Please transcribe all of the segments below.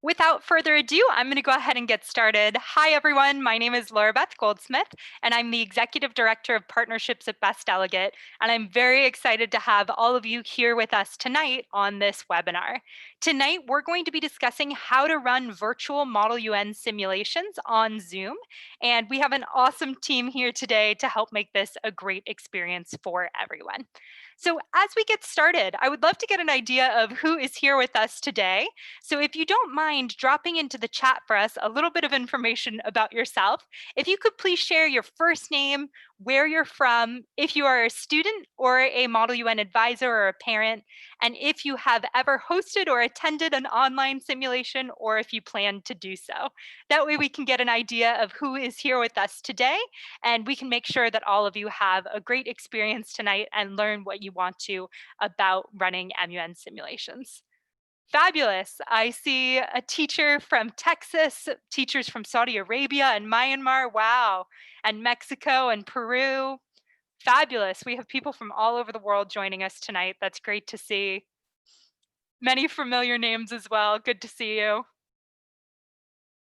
Without further ado, I'm going to go ahead and get started. Hi, everyone. My name is Laura Beth Goldsmith, and I'm the Executive Director of Partnerships at Best Delegate. And I'm very excited to have all of you here with us tonight on this webinar. Tonight, we're going to be discussing how to run virtual Model UN simulations on Zoom. And we have an awesome team here today to help make this a great experience for everyone. So as we get started, I would love to get an idea of who is here with us today. So if you don't mind dropping into the chat for us a little bit of information about yourself, if you could please share your first name, where you're from, if you are a student or a Model UN advisor or a parent, and if you have ever hosted or attended an online simulation or if you plan to do so. That way we can get an idea of who is here with us today, and we can make sure that all of you have a great experience tonight and learn what you want to about running MUN simulations. Fabulous. I see a teacher from Texas, teachers from Saudi Arabia and Myanmar. Wow. And Mexico and Peru. Fabulous. We have people from all over the world joining us tonight. That's great to see. Many familiar names as well. Good to see you.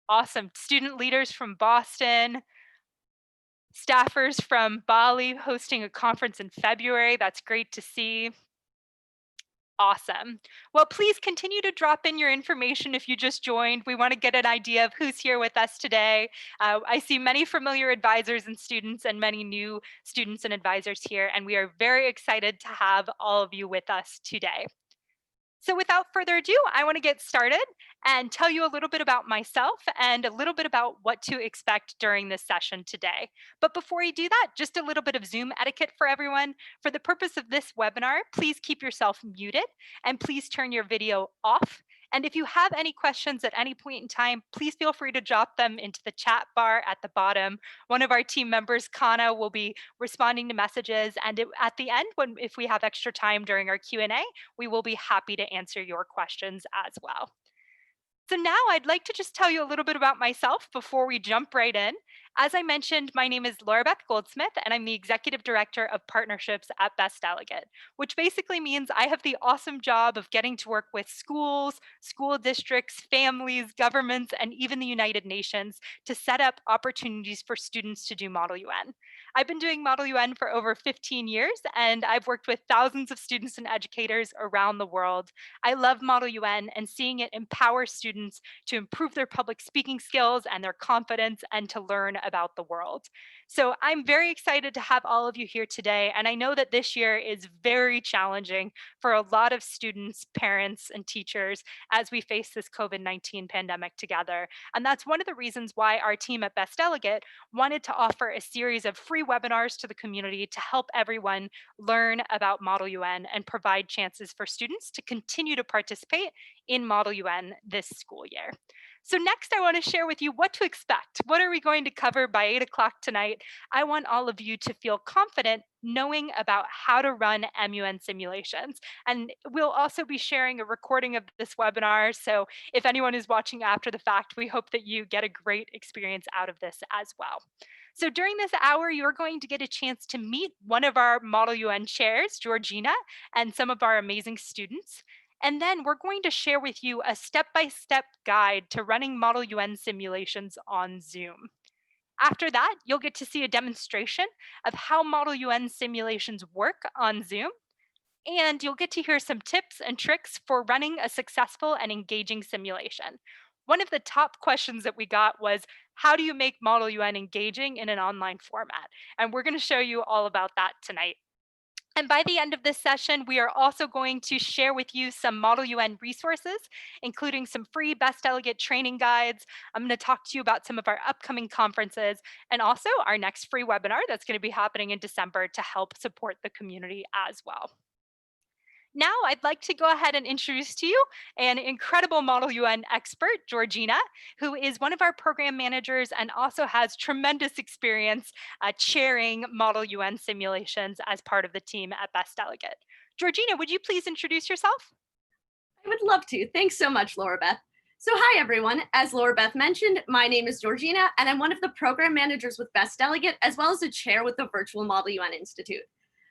Awesome. Student leaders from Boston, staffers from Bali hosting a conference in February. That's great to see. Awesome. Well, please continue to drop in your information if you just joined. We want to get an idea of who's here with us today. I see many familiar advisors and students and many new students and advisors here, and we are very excited to have all of you with us today. So without further ado, I want to get started and tell you a little bit about myself and a little bit about what to expect during this session today. But before you do that, just a little bit of Zoom etiquette for everyone. For the purpose of this webinar, please keep yourself muted and please turn your video off. And if you have any questions at any point in time, please feel free to drop them into the chat bar at the bottom. One of our team members, Kana, will be responding to messages. And at the end, if we have extra time during our Q&A, we will be happy to answer your questions as well. So now I'd like to just tell you a little bit about myself before we jump right in. As I mentioned, my name is Laura Beth Goldsmith, and I'm the Executive Director of Partnerships at Best Delegate, which basically means I have the awesome job of getting to work with schools, school districts, families, governments, and even the United Nations to set up opportunities for students to do Model UN. I've been doing Model UN for over 15 years, and I've worked with thousands of students and educators around the world. I love Model UN and seeing it empower students to improve their public speaking skills and their confidence and to learn about the world. So I'm very excited to have all of you here today. And I know that this year is very challenging for a lot of students, parents, and teachers as we face this COVID-19 pandemic together. And that's one of the reasons why our team at Best Delegate wanted to offer a series of free webinars to the community to help everyone learn about Model UN and provide chances for students to continue to participate in Model UN this school year. So next, I want to share with you what to expect. What are we going to cover by 8 o'clock tonight? I want all of you to feel confident knowing about how to run MUN simulations. And we'll also be sharing a recording of this webinar. So if anyone is watching after the fact, we hope that you get a great experience out of this as well. So during this hour, you're going to get a chance to meet one of our Model UN chairs, Georgina, and some of our amazing students. And then we're going to share with you a step-by-step guide to running Model UN simulations on Zoom. After that, you'll get to see a demonstration of how Model UN simulations work on Zoom, and you'll get to hear some tips and tricks for running a successful and engaging simulation. One of the top questions that we got was, how do you make Model UN engaging in an online format? And we're going to show you all about that tonight. And by the end of this session, we are also going to share with you some Model UN resources, including some free Best Delegate training guides. I'm going to talk to you about some of our upcoming conferences and also our next free webinar that's going to be happening in December to help support the community as well. Now, I'd like to go ahead and introduce to you an incredible Model UN expert, Georgina, who is one of our program managers and also has tremendous experience chairing Model UN simulations as part of the team at Best Delegate. Georgina, would you please introduce yourself? I would love to. Thanks so much, Laura Beth. So hi, everyone. As Laura Beth mentioned, my name is Georgina, and I'm one of the program managers with Best Delegate, as well as a chair with the Virtual Model UN Institute.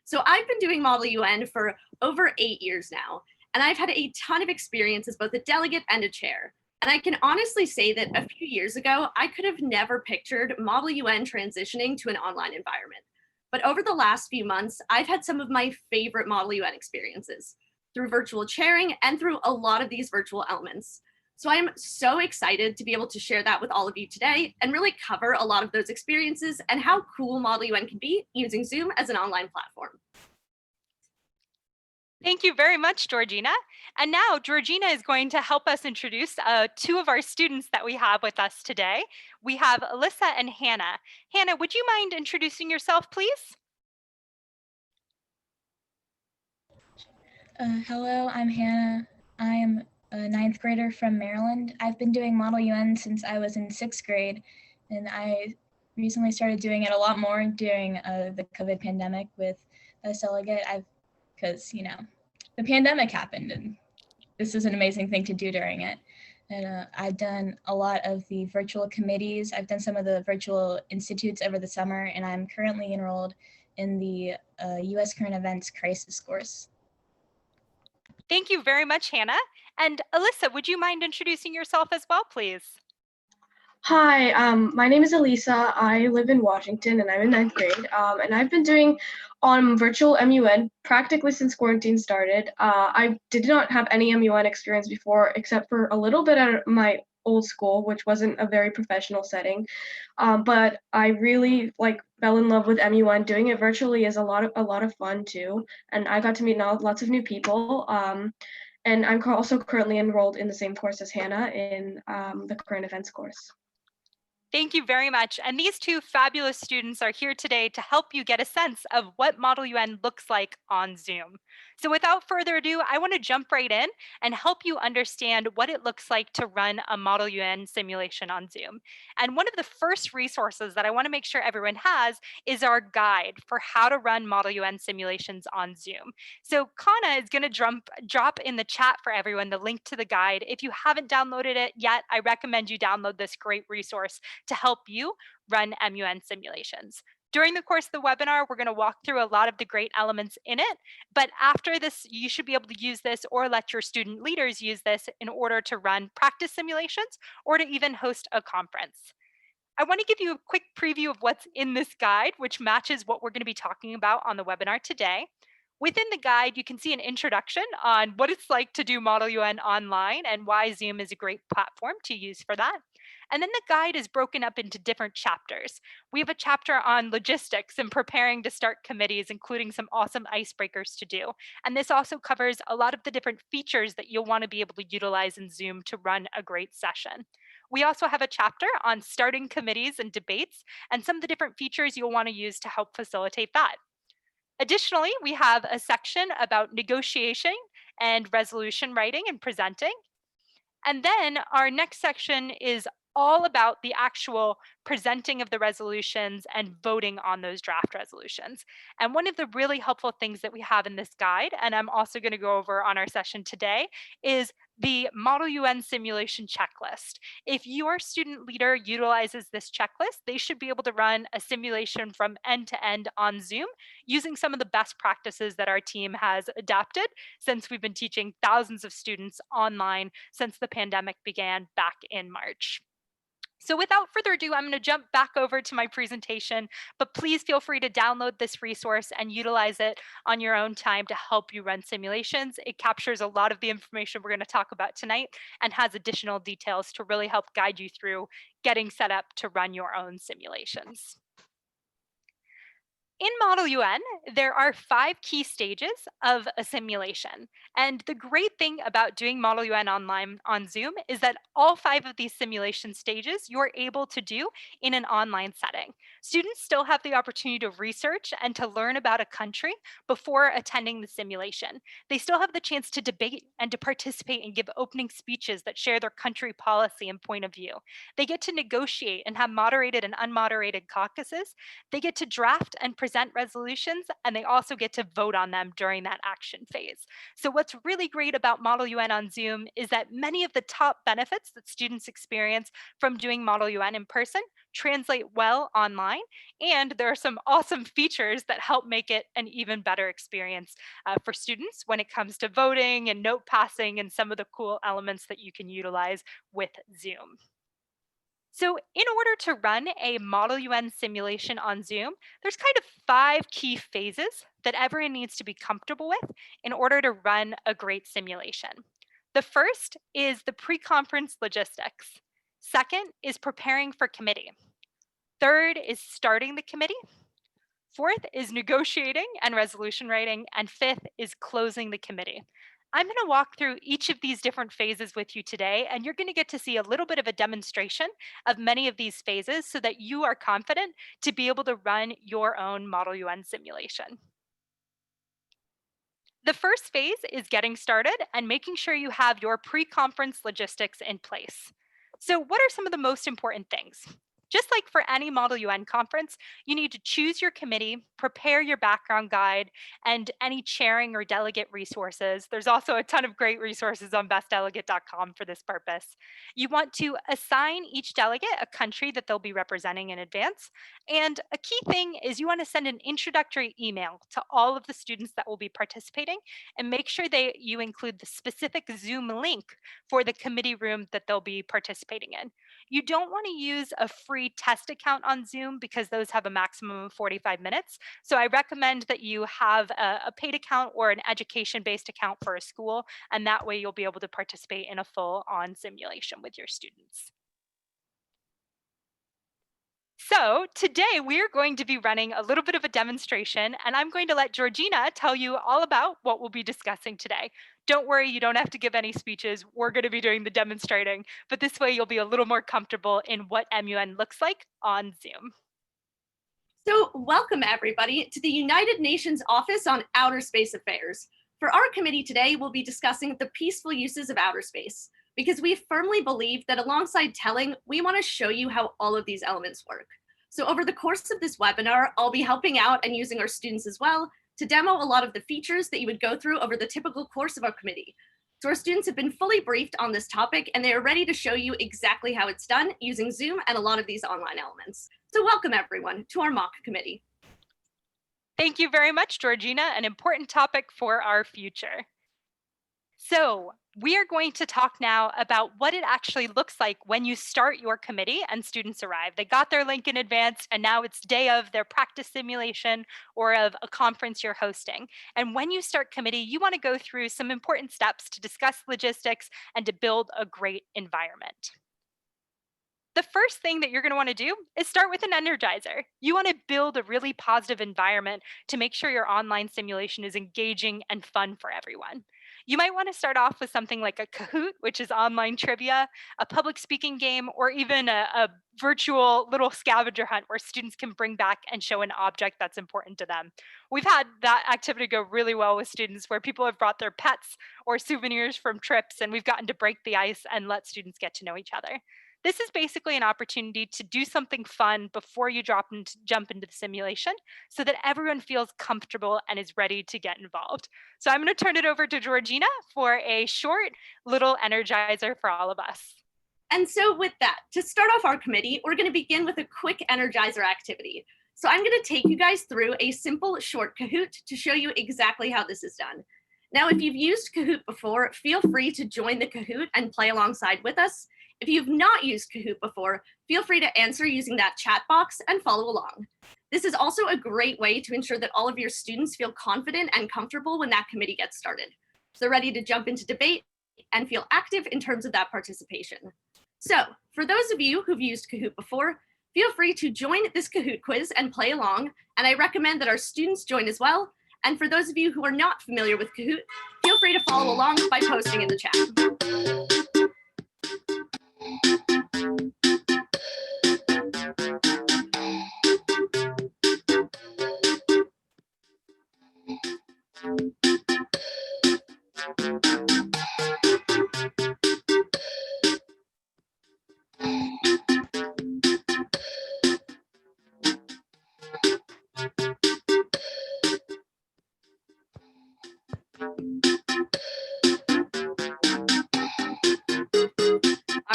So I've been doing Model UN for over 8 years now, and I've had a ton of experience as both a delegate and a chair. And I can honestly say that a few years ago, I could have never pictured Model UN transitioning to an online environment. But over the last few months, I've had some of my favorite Model UN experiences through virtual chairing and through a lot of these virtual elements. So I'm so excited to be able to share that with all of you today and really cover a lot of those experiences and how cool Model UN can be using Zoom as an online platform. Thank you very much, Georgina. And now Georgina is going to help us introduce two of our students that we have with us today. We have Alyssa and Hannah. Hannah, would you mind introducing yourself, please? Hello, I'm Hannah. I am a ninth grader from Maryland. I've been doing Model UN since I was in sixth grade, and I recently started doing it a lot more during the COVID pandemic with Best Delegate. Because the pandemic happened, and this is an amazing thing to do during it. And I've done a lot of the virtual committees. I've done some of the virtual institutes over the summer, and I'm currently enrolled in the U.S. Current Events Crisis course. Thank you very much, Hannah. And Alyssa, would you mind introducing yourself as well, please? Hi, my name is Elisa. I live in Washington and I'm in ninth grade. And I've been doing virtual MUN practically since quarantine started. I did not have any MUN experience before, except for a little bit at my old school, which wasn't a very professional setting. But I really fell in love with MUN. Doing it virtually is a lot of fun too. And I got to meet lots of new people. And I'm also currently enrolled in the same course as Hannah in the current events course. Thank you very much. And these two fabulous students are here today to help you get a sense of what Model UN looks like on Zoom. So without further ado, I want to jump right in and help you understand what it looks like to run a Model UN simulation on Zoom. And one of the first resources that I want to make sure everyone has is our guide for how to run Model UN simulations on Zoom. So Kana is going to drop in the chat for everyone the link to the guide. If you haven't downloaded it yet, I recommend you download this great resource to help you run MUN simulations. During the course of the webinar, we're going to walk through a lot of the great elements in it, but after this, you should be able to use this or let your student leaders use this in order to run practice simulations or to even host a conference. I want to give you a quick preview of what's in this guide, which matches what we're going to be talking about on the webinar today. Within the guide, you can see an introduction on what it's like to do Model UN online and why Zoom is a great platform to use for that. And then the guide is broken up into different chapters. We have a chapter on logistics and preparing to start committees, including some awesome icebreakers to do. And this also covers a lot of the different features that you'll want to be able to utilize in Zoom to run a great session. We also have a chapter on starting committees and debates and some of the different features you'll want to use to help facilitate that. Additionally, we have a section about negotiation and resolution writing and presenting. And then our next section is all about the actual presenting of the resolutions and voting on those draft resolutions. And one of the really helpful things that we have in this guide, and I'm also going to go over on our session today, is the Model UN simulation checklist. If your student leader utilizes this checklist, they should be able to run a simulation from end to end on Zoom using some of the best practices that our team has adapted since we've been teaching thousands of students online since the pandemic began back in March. So without further ado, I'm going to jump back over to my presentation, but please feel free to download this resource and utilize it on your own time to help you run simulations. It captures a lot of the information we're going to talk about tonight and has additional details to really help guide you through getting set up to run your own simulations. In Model UN, there are 5 key stages of a simulation. And the great thing about doing Model UN online on Zoom is that all 5 of these simulation stages you're able to do in an online setting. Students still have the opportunity to research and to learn about a country before attending the simulation. They still have the chance to debate and to participate and give opening speeches that share their country policy and point of view. They get to negotiate and have moderated and unmoderated caucuses. They get to draft and present present resolutions, and they also get to vote on them during that action phase. So what's really great about Model UN on Zoom is that many of the top benefits that students experience from doing Model UN in person translate well online, and there are some awesome features that help make it an even better experience for students when it comes to voting and note passing and some of the cool elements that you can utilize with Zoom. So in order to run a Model UN simulation on Zoom, there's kind of 5 key phases that everyone needs to be comfortable with in order to run a great simulation. The first is the pre-conference logistics. Second is preparing for committee. Third is starting the committee. Fourth is negotiating and resolution writing. And fifth is closing the committee. I'm going to walk through each of these different phases with you today, and you're going to get to see a little bit of a demonstration of many of these phases so that you are confident to be able to run your own Model UN simulation. The first phase is getting started and making sure you have your pre-conference logistics in place. So what are some of the most important things? Just like for any Model UN conference, you need to choose your committee, prepare your background guide, and any chairing or delegate resources. There's also a ton of great resources on bestdelegate.com for this purpose. You want to assign each delegate a country that they'll be representing in advance. And a key thing is you want to send an introductory email to all of the students that will be participating and make sure you include the specific Zoom link for the committee room that they'll be participating in. You don't want to use a free test account on Zoom because those have a maximum of 45 minutes. So I recommend that you have a paid account or an education-based account for a school, and that way you'll be able to participate in a full-on simulation with your students. So today we are going to be running a little bit of a demonstration, and I'm going to let Georgina tell you all about what we'll be discussing today. Don't worry, you don't have to give any speeches. We're going to be doing the demonstrating, but this way you'll be a little more comfortable in what MUN looks like on Zoom. So welcome everybody to the United Nations Office on Outer Space Affairs. For our committee today, we'll be discussing the peaceful uses of outer space, because we firmly believe that alongside telling, we want to show you how all of these elements work. So over the course of this webinar, I'll be helping out and using our students as well to demo a lot of the features that you would go through over the typical course of our committee. So our students have been fully briefed on this topic and they are ready to show you exactly how it's done using Zoom and a lot of these online elements. So welcome everyone to our mock committee. Thank you very much, Georgina, an important topic for our future. So we are going to talk now about what it actually looks like when you start your committee and students arrive. They got their link in advance and now it's day of their practice simulation or of a conference you're hosting. And when you start committee, you want to go through some important steps to discuss logistics and to build a great environment. The first thing that you're going to want to do is start with an Energizer. You want to build a really positive environment to make sure your online simulation is engaging and fun for everyone. You might want to start off with something like a Kahoot, which is online trivia, a public speaking game, or even a virtual little scavenger hunt where students can bring back and show an object that's important to them. We've had that activity go really well with students where people have brought their pets or souvenirs from trips, and we've gotten to break the ice and let students get to know each other. This is basically an opportunity to do something fun before you jump into the simulation so that everyone feels comfortable and is ready to get involved. So I'm going to turn it over to Georgina for a short little Energizer for all of us. And so with that, to start off our committee, we're going to begin with a quick Energizer activity. So I'm going to take you guys through a simple short Kahoot to show you exactly how this is done. Now, if you've used Kahoot before, feel free to join the Kahoot and play alongside with us. If you've not used Kahoot before, feel free to answer using that chat box and follow along. This is also a great way to ensure that all of your students feel confident and comfortable when that committee gets started. So they're ready to jump into debate and feel active in terms of that participation. So for those of you who've used Kahoot before, feel free to join this Kahoot quiz and play along. And I recommend that our students join as well. And for those of you who are not familiar with Kahoot, feel free to follow along by posting in the chat.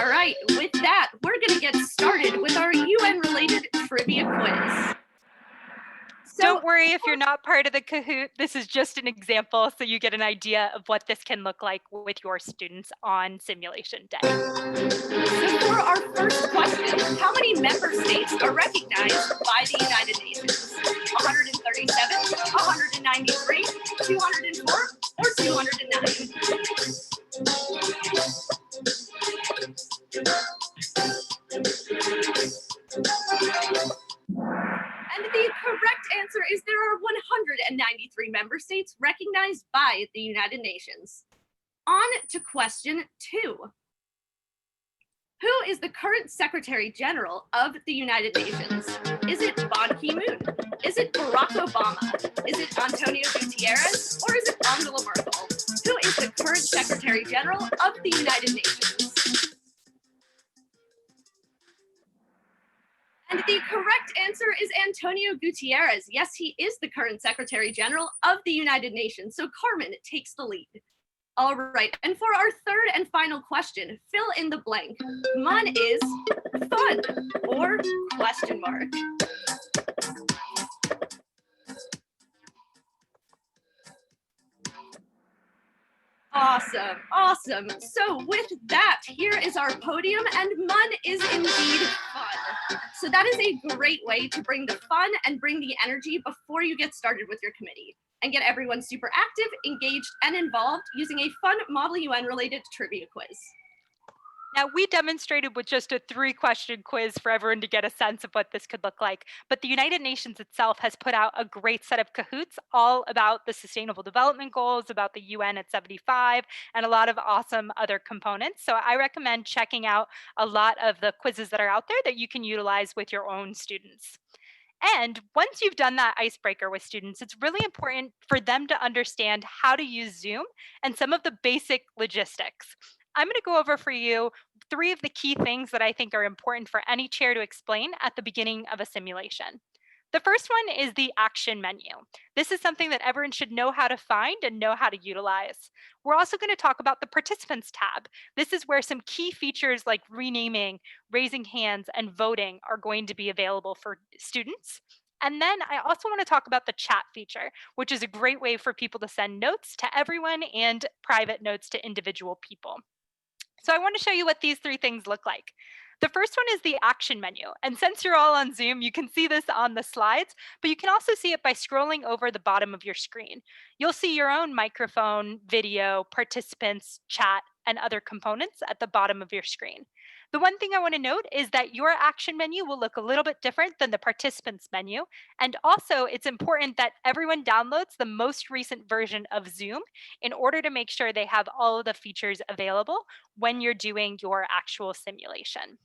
All right, with that, we're going to get started with our UN-related trivia quiz. So, don't worry if you're not part of the Kahoot. This is just an example so you get an idea of what this can look like with your students on simulation day. So for our first question, how many member states are recognized by the United Nations? 137, 193, 204, or 209? And the correct answer is there are 193 member states recognized by the United Nations. On to question 2. Who is the current Secretary General of the United Nations? Is it Ban Ki-moon? Is it Barack Obama? Is it Antonio Gutierrez? Or is it Angela Merkel? Who is the current Secretary General of the United Nations? And the correct answer is Antonio Gutierrez. Yes, he is the current Secretary General of the United Nations. So Carmen takes the lead. All right, and for our third and final question, fill in the blank. MUN is fun or question mark. Awesome, awesome. So with that, here is our podium, and MUN is indeed fun. So that is a great way to bring the fun and bring the energy before you get started with your committee and get everyone super active, engaged, and involved using a fun Model UN related trivia quiz. Now, we demonstrated with just a 3-question quiz for everyone to get a sense of what this could look like, but the United Nations itself has put out a great set of Kahoots all about the Sustainable Development Goals, about the UN at 75, and a lot of awesome other components. So I recommend checking out a lot of the quizzes that are out there that you can utilize with your own students. And once you've done that icebreaker with students, it's really important for them to understand how to use Zoom and some of the basic logistics. I'm going to go over for you 3 of the key things that I think are important for any chair to explain at the beginning of a simulation. The first one is the action menu. This is something that everyone should know how to find and know how to utilize. We're also going to talk about the participants tab. This is where some key features like renaming, raising hands, and voting are going to be available for students. And then I also want to talk about the chat feature, which is a great way for people to send notes to everyone and private notes to individual people. So I want to show you what these 3 things look like. The first one is the action menu. And since you're all on Zoom, you can see this on the slides, but you can also see it by scrolling over the bottom of your screen. You'll see your own microphone, video, participants, chat, and other components at the bottom of your screen. The one thing I want to note is that your action menu will look a little bit different than the participants menu. And also, it's important that everyone downloads the most recent version of Zoom in order to make sure they have all of the features available when you're doing your actual simulation.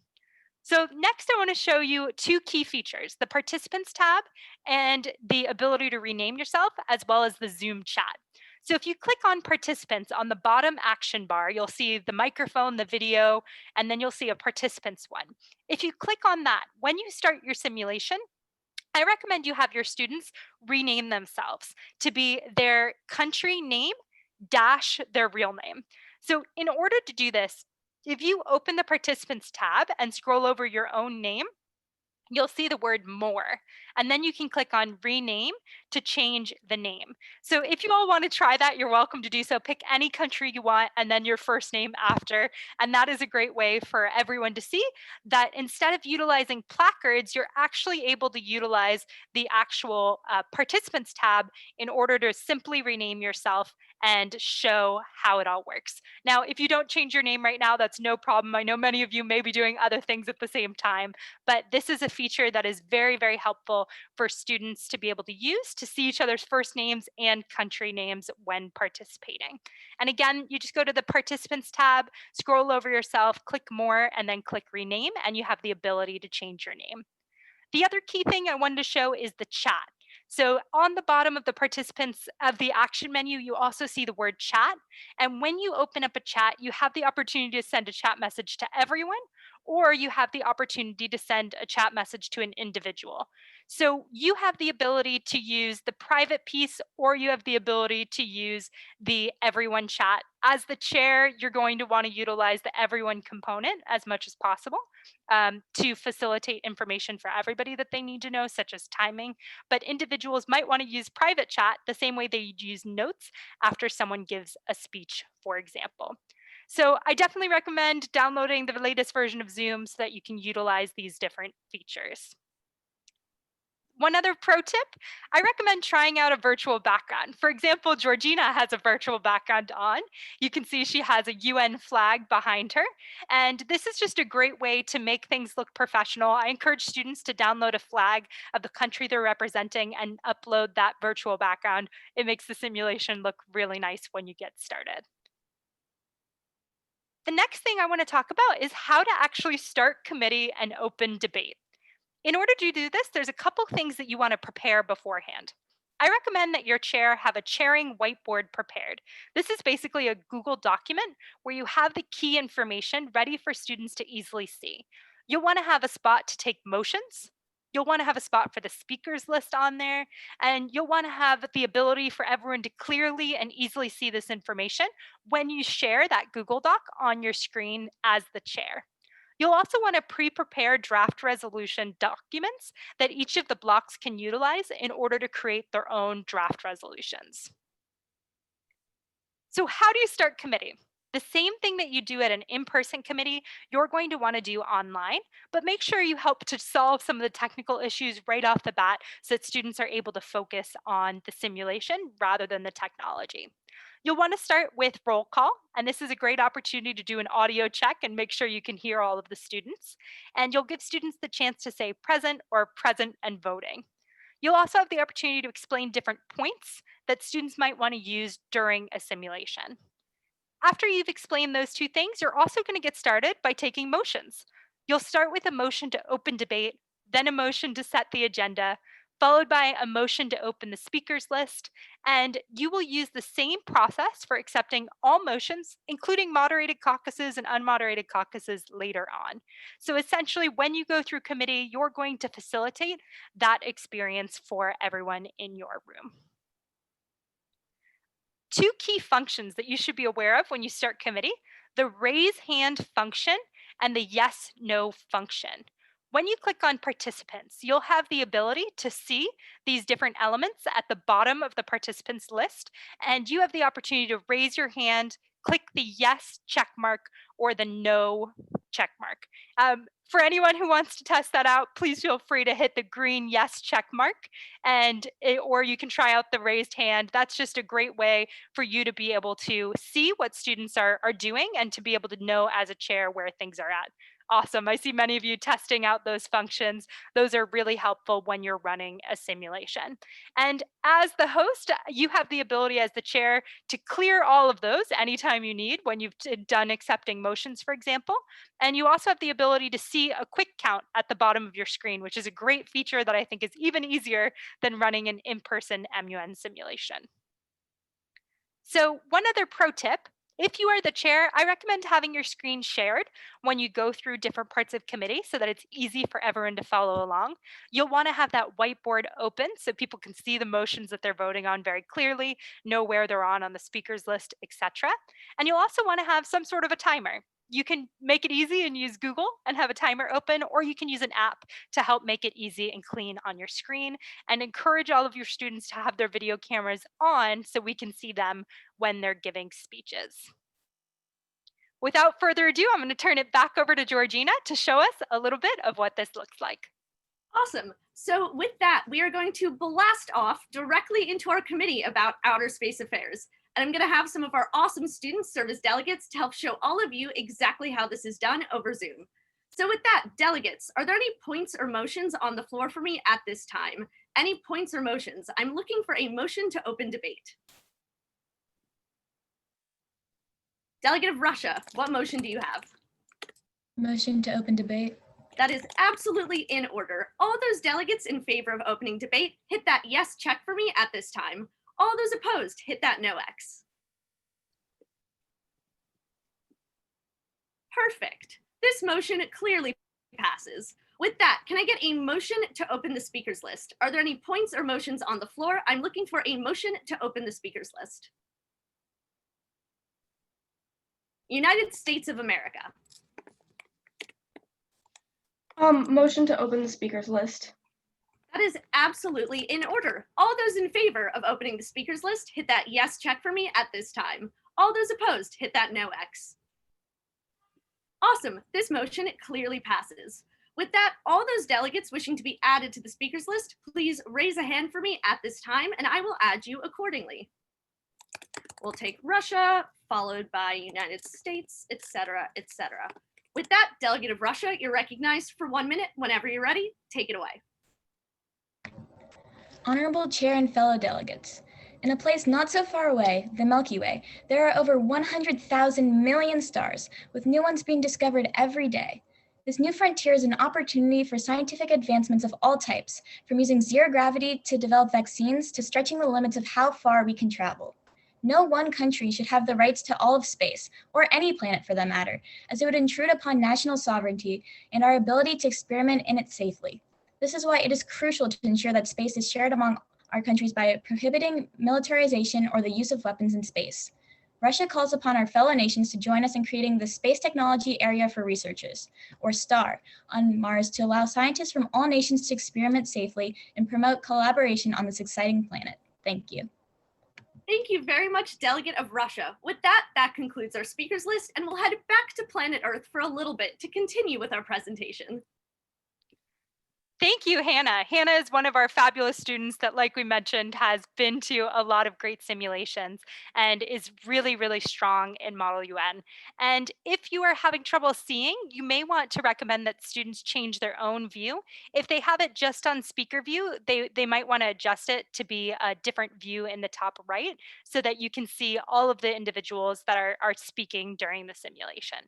So next I want to show you 2 key features, the participants tab and the ability to rename yourself, as well as the Zoom chat. So if you click on participants on the bottom action bar, you'll see the microphone, the video, and then you'll see a participants one. If you click on that, when you start your simulation, I recommend you have your students rename themselves to be their country name dash their real name. So in order to do this, if you open the participants tab and scroll over your own name, you'll see the word more, and then you can click on rename to change the name. So if you all want to try that, you're welcome to do so. Pick any country you want and then your first name after. And that is a great way for everyone to see that instead of utilizing placards, you're actually able to utilize the actual participants tab in order to simply rename yourself and show how it all works. Now, if you don't change your name right now, that's no problem. I know many of you may be doing other things at the same time, but this is a feature that is very, very helpful for students to be able to use to see each other's first names and country names when participating. And again, you just go to the participants tab, scroll over yourself, click more, and then click rename, and you have the ability to change your name. The other key thing I wanted to show is the chat. So on the bottom of the participants of the action menu, you also see the word chat. And when you open up a chat, you have the opportunity to send a chat message to everyone, or you have the opportunity to send a chat message to an individual. So you have the ability to use the private piece, or you have the ability to use the everyone chat As the chair, you're going to want to utilize the everyone component as much as possible to facilitate information for everybody that they need to know, such as timing. But individuals might want to use private chat the same way they use notes after someone gives a speech, for example. So I definitely recommend downloading the latest version of Zoom so that you can utilize these different features. One other pro tip, I recommend trying out a virtual background. For example, Georgina has a virtual background on. You can see she has a UN flag behind her. And this is just a great way to make things look professional. I encourage students to download a flag of the country they're representing and upload that virtual background. It makes the simulation look really nice when you get started. The next thing I want to talk about is how to actually start committee and open debate. In order to do this, there's a couple things that you want to prepare beforehand. I recommend that your chair have a chairing whiteboard prepared. This is basically a Google document where you have the key information ready for students to easily see. You'll want to have a spot to take motions. You'll want to have a spot for the speakers list on there, and you'll want to have the ability for everyone to clearly and easily see this information when you share that Google Doc on your screen as the chair. You'll also want to pre-prepare draft resolution documents that each of the blocks can utilize in order to create their own draft resolutions. So how do you start committee? The same thing that you do at an in-person committee, you're going to want to do online, but make sure you help to solve some of the technical issues right off the bat so that students are able to focus on the simulation rather than the technology. You'll want to start with roll call, and this is a great opportunity to do an audio check and make sure you can hear all of the students. And you'll give students the chance to say present or present and voting. You'll also have the opportunity to explain different points that students might want to use during a simulation. After you've explained those two things, you're also going to get started by taking motions. You'll start with a motion to open debate, then a motion to set the agenda, followed by a motion to open the speakers list, and you will use the same process for accepting all motions, including moderated caucuses and unmoderated caucuses later on. So essentially, when you go through committee, you're going to facilitate that experience for everyone in your room. Two key functions that you should be aware of when you start committee, the raise hand function and the yes, no function. When you click on participants, you'll have the ability to see these different elements at the bottom of the participants list, and you have the opportunity to raise your hand, click the yes check mark or the no check mark. For anyone who wants to test that out, please feel free to hit the green yes check mark, or you can try out the raised hand. That's just a great way for you to be able to see what students are doing and to be able to know as a chair where things are at. Awesome. I see many of you testing out those functions. Those are really helpful when you're running a simulation. And as the host, you have the ability as the chair to clear all of those anytime you need when you've done accepting motions, for example. And you also have the ability to see a quick count at the bottom of your screen, which is a great feature that I think is even easier than running an in-person MUN simulation. So one other pro tip, if you are the chair, I recommend having your screen shared when you go through different parts of committee so that it's easy for everyone to follow along. You'll want to have that whiteboard open so people can see the motions that they're voting on very clearly, know where they're on the speakers list, etc. And you'll also want to have some sort of a timer. You can make it easy and use Google and have a timer open, or you can use an app to help make it easy and clean on your screen, and encourage all of your students to have their video cameras on so we can see them when they're giving speeches. Without further ado, I'm going to turn it back over to Georgina to show us a little bit of what this looks like. Awesome. So with that, we are going to blast off directly into our committee about outer space affairs. And I'm going to have some of our awesome students serve as delegates to help show all of you exactly how this is done over Zoom. So with that, delegates, are there any points or motions on the floor for me at this time? Any points or motions? I'm looking for a motion to open debate. Delegate of Russia, what motion do you have? Motion to open debate. That is absolutely in order. All those delegates in favor of opening debate, hit that yes check for me at this time. All those opposed, hit that no X. Perfect. This motion clearly passes. With that, can I get a motion to open the speakers list? Are there any points or motions on the floor? I'm looking for a motion to open the speakers list. United States of America. Motion to open the speakers list. That is absolutely in order. All those in favor of opening the speakers list, hit that yes check for me at this time. All those opposed, hit that no X. Awesome, this motion clearly passes. With that, all those delegates wishing to be added to the speakers list, please raise a hand for me at this time and I will add you accordingly. We'll take Russia, followed by United States, etc., etc. With that, delegate of Russia, you're recognized for 1 minute. Whenever you're ready, take it away. Honorable Chair and fellow delegates, in a place not so far away, the Milky Way, there are over 100,000 million stars, with new ones being discovered every day. This new frontier is an opportunity for scientific advancements of all types, from using zero gravity to develop vaccines to stretching the limits of how far we can travel. No one country should have the rights to all of space, or any planet for that matter, as it would intrude upon national sovereignty and our ability to experiment in it safely. This is why it is crucial to ensure that space is shared among our countries by prohibiting militarization or the use of weapons in space. Russia calls upon our fellow nations to join us in creating the Space Technology Area for Researchers, or STAR, on Mars to allow scientists from all nations to experiment safely and promote collaboration on this exciting planet. Thank you. Thank you very much, Delegate of Russia. With that, that concludes our speakers list, and we'll head back to planet Earth for a little bit to continue with our presentation. Thank you, Hannah. Hannah is one of our fabulous students that, like we mentioned, has been to a lot of great simulations and is really, really strong in Model UN. And if you are having trouble seeing, you may want to recommend that students change their own view. If they have it just on speaker view, they might want to adjust it to be a different view in the top right so that you can see all of the individuals that are speaking during the simulation.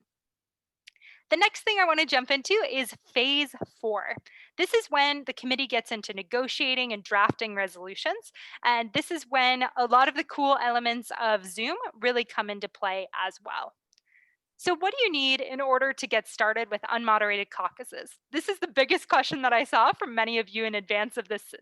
The next thing I want to jump into is phase 4. This is when the committee gets into negotiating and drafting resolutions. And this is when a lot of the cool elements of Zoom really come into play as well. So what do you need in order to get started with unmoderated caucuses? This is the biggest question that I saw from many of you in advance of this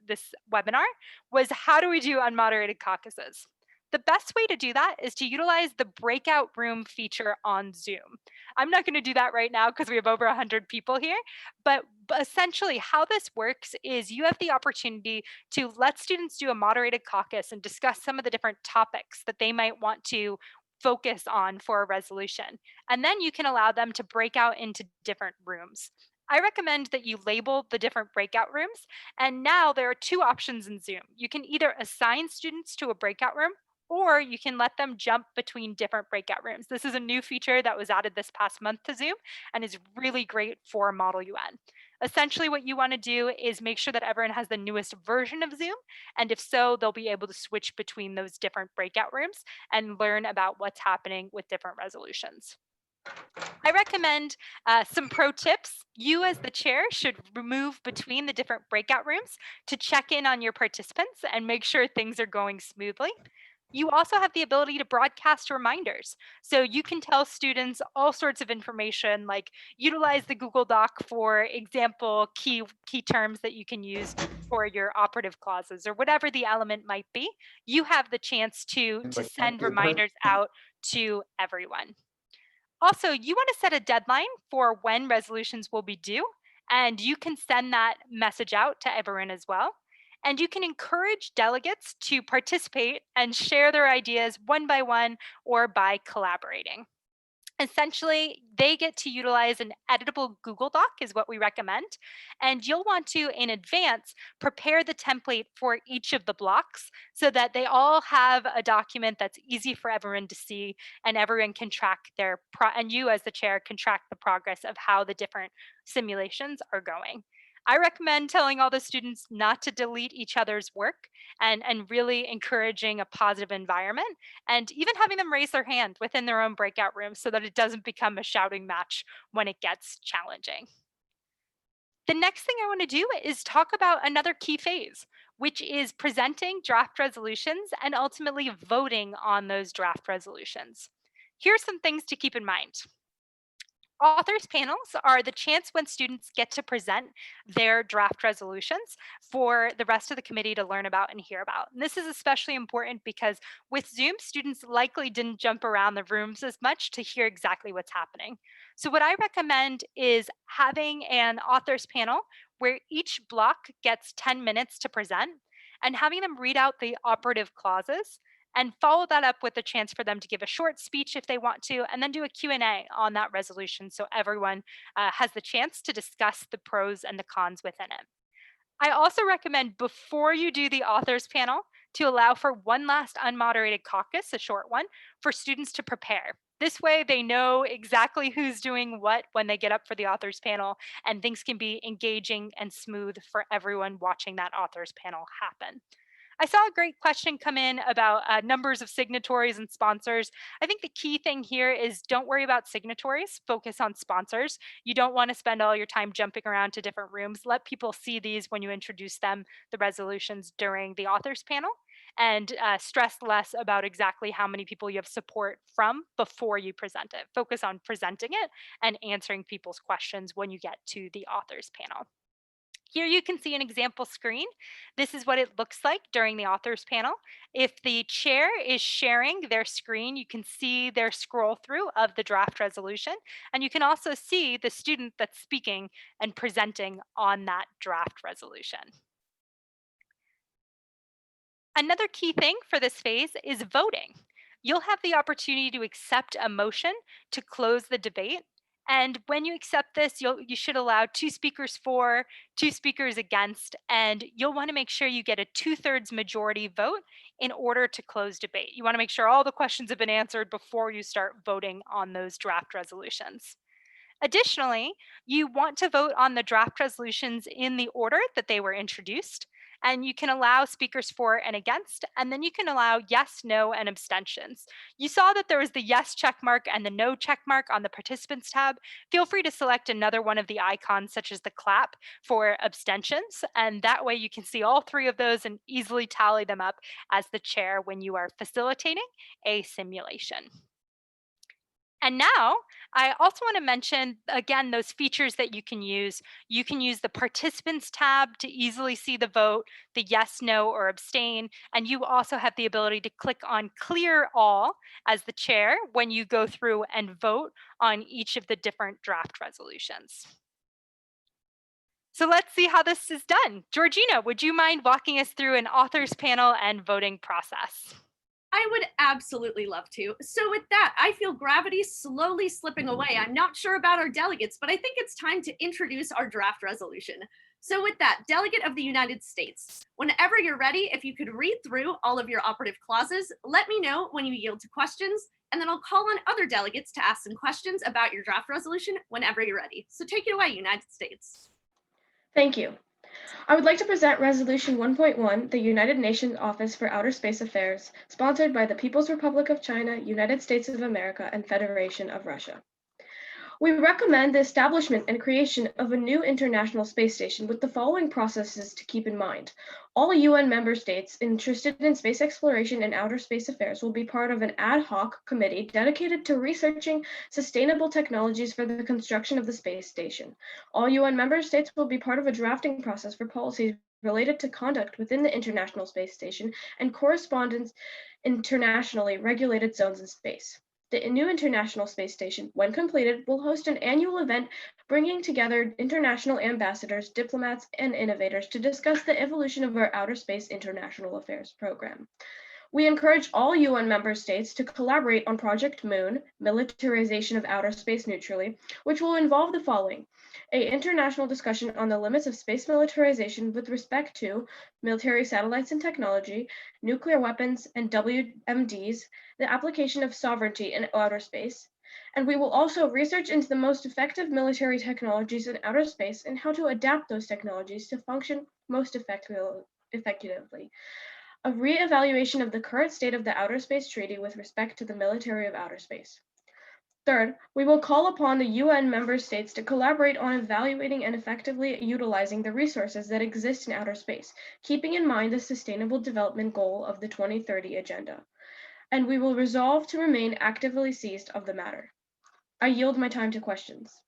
webinar was how do we do unmoderated caucuses? The best way to do that is to utilize the breakout room feature on Zoom. I'm not going to do that right now because we have over 100 people here, but essentially how this works is you have the opportunity to let students do a moderated caucus and discuss some of the different topics that they might want to focus on for a resolution. And then you can allow them to break out into different rooms. I recommend that you label the different breakout rooms. And now there are 2 options in Zoom. You can either assign students to a breakout room or you can let them jump between different breakout rooms. This is a new feature that was added this past month to Zoom and is really great for Model UN. Essentially what you want to do is make sure that everyone has the newest version of Zoom, and if so, they'll be able to switch between those different breakout rooms and learn about what's happening with different resolutions. I recommend some pro tips. You as the chair should move between the different breakout rooms to check in on your participants and make sure things are going smoothly. You also have the ability to broadcast reminders. So you can tell students all sorts of information, like utilize the Google Doc for example key terms that you can use for your operative clauses or whatever the element might be. You have the chance to send reminders out to everyone. Also, you want to set a deadline for when resolutions will be due, and you can send that message out to everyone as well. And you can encourage delegates to participate and share their ideas one by one or by collaborating. Essentially, they get to utilize an editable Google Doc is what we recommend. And you'll want to, in advance, prepare the template for each of the blocks so that they all have a document that's easy for everyone to see and everyone can track and you as the chair can track the progress of how the different simulations are going. I recommend telling all the students not to delete each other's work and really encouraging a positive environment and even having them raise their hand within their own breakout rooms so that it doesn't become a shouting match when it gets challenging. The next thing I want to do is talk about another key phase, which is presenting draft resolutions and ultimately voting on those draft resolutions. Here's some things to keep in mind. Authors panels are the chance when students get to present their draft resolutions for the rest of the committee to learn about and hear about. And this is especially important because with Zoom, students likely didn't jump around the rooms as much to hear exactly what's happening. So what I recommend is having an authors panel where each block gets 10 minutes to present and having them read out the operative clauses and follow that up with a chance for them to give a short speech if they want to, and then do a Q&A on that resolution so everyone has the chance to discuss the pros and the cons within it. I also recommend before you do the authors panel to allow for one last unmoderated caucus, a short one, for students to prepare. This way they know exactly who's doing what when they get up for the authors panel, and things can be engaging and smooth for everyone watching that authors panel happen. I saw a great question come in about numbers of signatories and sponsors. I think the key thing here is don't worry about signatories, focus on sponsors. You don't want to spend all your time jumping around to different rooms. Let people see these when you introduce them, the resolutions during the authors panel, and stress less about exactly how many people you have support from before you present it. Focus on presenting it and answering people's questions when you get to the authors panel. Here you can see an example screen. This is what it looks like during the authors panel. If the chair is sharing their screen, you can see their scroll through of the draft resolution, and you can also see the student that's speaking and presenting on that draft resolution. Another key thing for this phase is voting. You'll have the opportunity to accept a motion to close the debate. And when you accept this, you should allow 2 speakers for, 2 speakers against, and you'll want to make sure you get a 2/3 majority vote in order to close debate. You want to make sure all the questions have been answered before you start voting on those draft resolutions. Additionally, you want to vote on the draft resolutions in the order that they were introduced, and you can allow speakers for and against, and then you can allow yes, no, and abstentions. You saw that there was the yes check mark and the no check mark on the participants tab. Feel free to select another one of the icons, such as the clap, for abstentions, and that way you can see all 3 of those and easily tally them up as the chair when you are facilitating a simulation. And now I also want to mention again those features that you can use. You can use the participants tab to easily see the vote, the yes, no, or abstain. And you also have the ability to click on clear all as the chair when you go through and vote on each of the different draft resolutions. So let's see how this is done. Georgina, would you mind walking us through an authors panel and voting process? I would absolutely love to. So with that, I feel gravity slowly slipping away. I'm not sure about our delegates, but I think it's time to introduce our draft resolution. So with that, Delegate of the United States, whenever you're ready, if you could read through all of your operative clauses, let me know when you yield to questions, and then I'll call on other delegates to ask some questions about your draft resolution whenever you're ready. So take it away, United States. Thank you. I would like to present Resolution 1.1, the United Nations Office for Outer Space Affairs, sponsored by the People's Republic of China, United States of America, and Federation of Russia. We recommend the establishment and creation of a new international space station with the following processes to keep in mind. All UN member states interested in space exploration and outer space affairs will be part of an ad hoc committee dedicated to researching sustainable technologies for the construction of the space station. All UN member states will be part of a drafting process for policies related to conduct within the International Space Station and correspondence internationally regulated zones in space. The new International Space Station, when completed, will host an annual event bringing together international ambassadors, diplomats, and innovators to discuss the evolution of our outer space international affairs program. We encourage all UN member states to collaborate on Project MUN, militarization of outer space neutrally, which will involve the following: an international discussion on the limits of space militarization with respect to military satellites and technology, nuclear weapons, and WMDs, the application of sovereignty in outer space. And we will also research into the most effective military technologies in outer space and how to adapt those technologies to function most effectively. A re-evaluation of the current state of the Outer Space Treaty with respect to the military of outer space. Third, we will call upon the UN member states to collaborate on evaluating and effectively utilizing the resources that exist in outer space, keeping in mind the Sustainable Development Goal of the 2030 Agenda. And we will resolve to remain actively seized of the matter. I yield my time to questions.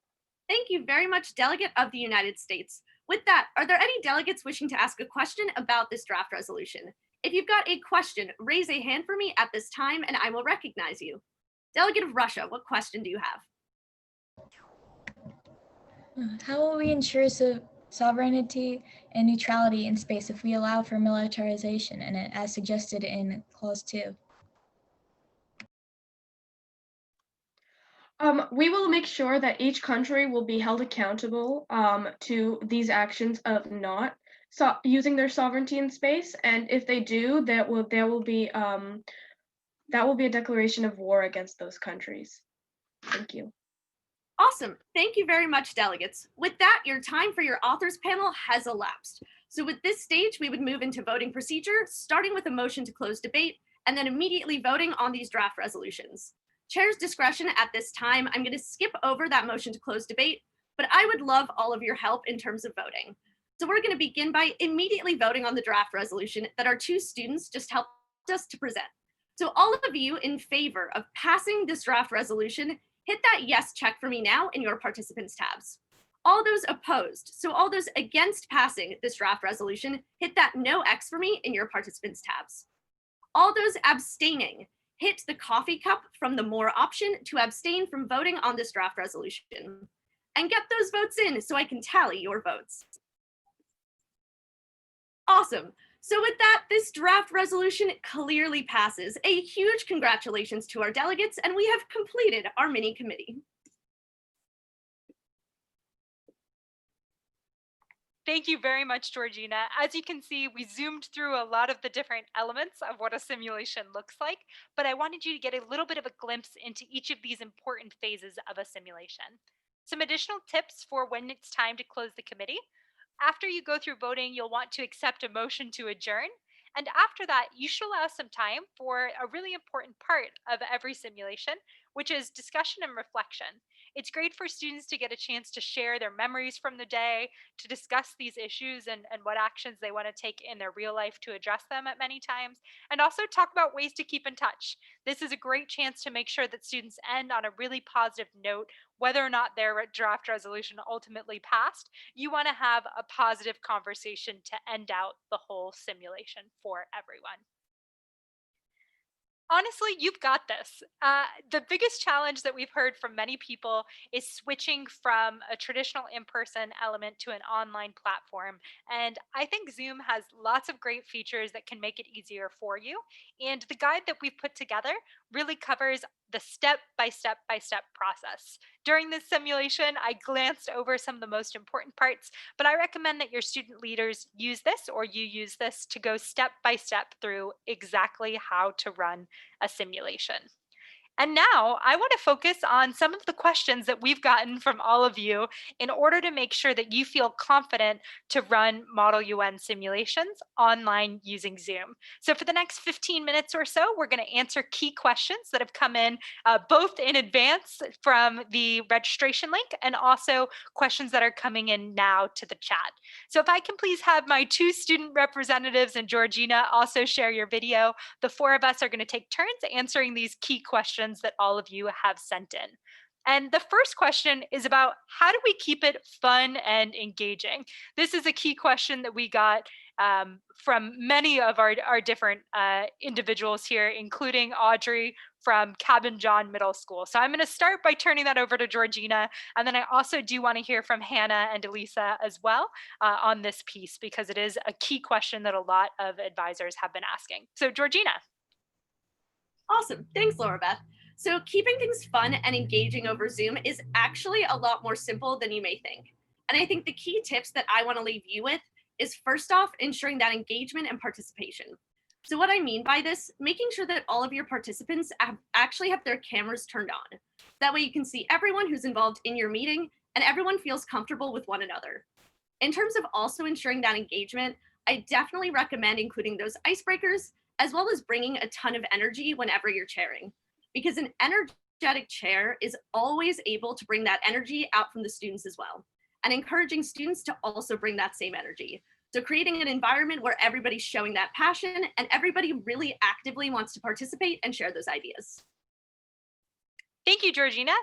Thank you very much, Delegate of the United States. With that, are there any delegates wishing to ask a question about this draft resolution? If you've got a question, raise a hand for me at this time and I will recognize you. Delegate of Russia, what question do you have? How will we ensure sovereignty and neutrality in space if we allow for militarization in it, as suggested in Clause 2? We will make sure that each country will be held accountable to these actions of not using their sovereignty in space, and if they do, there will be a declaration of war against those countries. Thank you. Awesome. Thank you very much, delegates. With that, your time for your authors panel has elapsed. So with this stage, we would move into voting procedure, starting with a motion to close debate, and then immediately voting on these draft resolutions. Chair's discretion at this time, I'm going to skip over that motion to close debate, but I would love all of your help in terms of voting. So we're going to begin by immediately voting on the draft resolution that our two students just helped us to present. So all of you in favor of passing this draft resolution, hit that yes check for me now in your participants tabs. All those opposed, so all those against passing this draft resolution, hit that no X for me in your participants tabs. All those abstaining, hit the coffee cup from the more option to abstain from voting on this draft resolution. And get those votes in so I can tally your votes. Awesome. So with that, this draft resolution clearly passes. A huge congratulations to our delegates, and we have completed our mini committee. Thank you very much, Georgina. As you can see, we zoomed through a lot of the different elements of what a simulation looks like, but I wanted you to get a little bit of a glimpse into each of these important phases of a simulation. Some additional tips for when it's time to close the committee. After you go through voting, you'll want to accept a motion to adjourn. And after that, you should allow some time for a really important part of every simulation, which is discussion and reflection. It's great for students to get a chance to share their memories from the day, to discuss these issues and what actions they want to take in their real life to address them at many times, and also talk about ways to keep in touch. This is a great chance to make sure that students end on a really positive note, whether or not their draft resolution ultimately passed. You want to have a positive conversation to end out the whole simulation for everyone. Honestly, you've got this. The biggest challenge that we've heard from many people is switching from a traditional in-person element to an online platform. And I think Zoom has lots of great features that can make it easier for you. And the guide that we've put together really covers the step-by-step process. During this simulation, I glanced over some of the most important parts, but I recommend that your student leaders use this, or you use this, to go step by step through exactly how to run a simulation. And now I want to focus on some of the questions that we've gotten from all of you in order to make sure that you feel confident to run Model UN simulations online using Zoom. So for the next 15 minutes or so, we're going to answer key questions that have come in both in advance from the registration link and also questions that are coming in now to the chat. So if I can please have my two student representatives and Georgina also share your video. The four of us are going to take turns answering these key questions that all of you have sent in. And the first question is about how do we keep it fun and engaging? This is a key question that we got from many of our different individuals here, including Audrey from Cabin John Middle School. So I'm going to start by turning that over to Georgina. And then I also do want to hear from Hannah and Elisa as well on this piece, because it is a key question that a lot of advisors have been asking. So Georgina. Awesome. Thanks, Laura Beth. So keeping things fun and engaging over Zoom is actually a lot more simple than you may think. And I think the key tips that I want to leave you with is, first off, ensuring that engagement and participation. So what I mean by this, making sure that all of your participants actually have their cameras turned on. That way you can see everyone who's involved in your meeting and everyone feels comfortable with one another. In terms of also ensuring that engagement, I definitely recommend including those icebreakers, as well as bringing a ton of energy whenever you're chairing. Because an energetic chair is always able to bring that energy out from the students as well, and encouraging students to also bring that same energy. So creating an environment where everybody's showing that passion and everybody really actively wants to participate and share those ideas. Thank you, Georgina.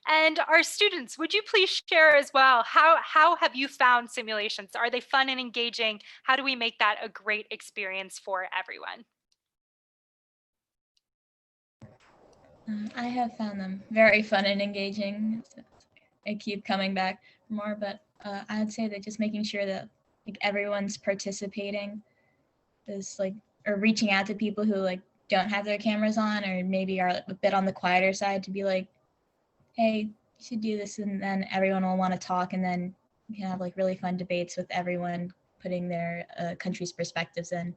And our students, would you please share as well, how have you found simulations? Are they fun and engaging? How do we make that a great experience for everyone? I have found them very fun and engaging. So I keep coming back for more, but I'd say that just making sure that like everyone's participating is like, or reaching out to people who like don't have their cameras on or maybe are a bit on the quieter side to be like, hey, you should do this, and then everyone will want to talk, and then you can have like really fun debates with everyone putting their country's perspectives in.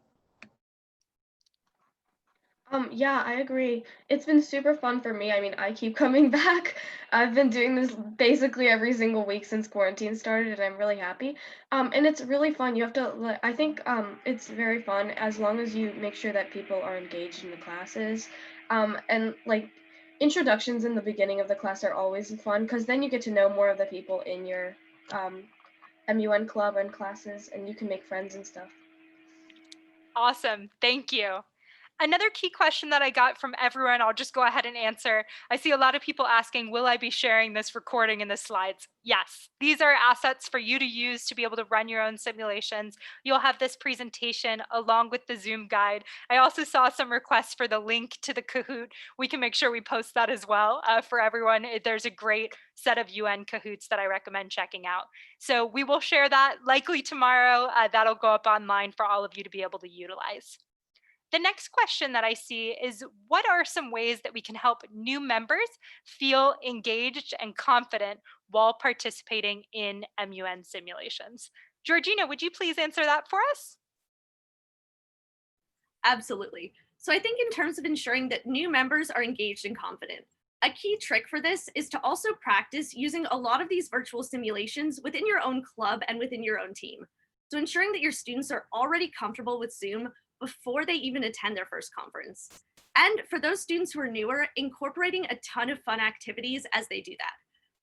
Yeah, I agree. It's been super fun for me. I mean, I keep coming back. I've been doing this basically every single week since quarantine started, and I'm really happy. And it's really fun. You have to, I think, it's very fun as long as you make sure that people are engaged in the classes. And like introductions in the beginning of the class are always fun because then you get to know more of the people in your MUN club and classes, and you can make friends and stuff. Awesome, thank you. Another key question that I got from everyone, I'll just go ahead and answer. I see a lot of people asking, will I be sharing this recording in the slides? Yes, these are assets for you to use to be able to run your own simulations. You'll have this presentation along with the Zoom guide. I also saw some requests for the link to the Kahoot. We can make sure we post that as well for everyone. There's a great set of UN Kahoots that I recommend checking out. So we will share that likely tomorrow. That'll go up online for all of you to be able to utilize. The next question that I see is, what are some ways that we can help new members feel engaged and confident while participating in MUN simulations? Georgina, would you please answer that for us? Absolutely. So I think in terms of ensuring that new members are engaged and confident, a key trick for this is to also practice using a lot of these virtual simulations within your own club and within your own team. So ensuring that your students are already comfortable with Zoom before they even attend their first conference. And for those students who are newer, incorporating a ton of fun activities as they do that.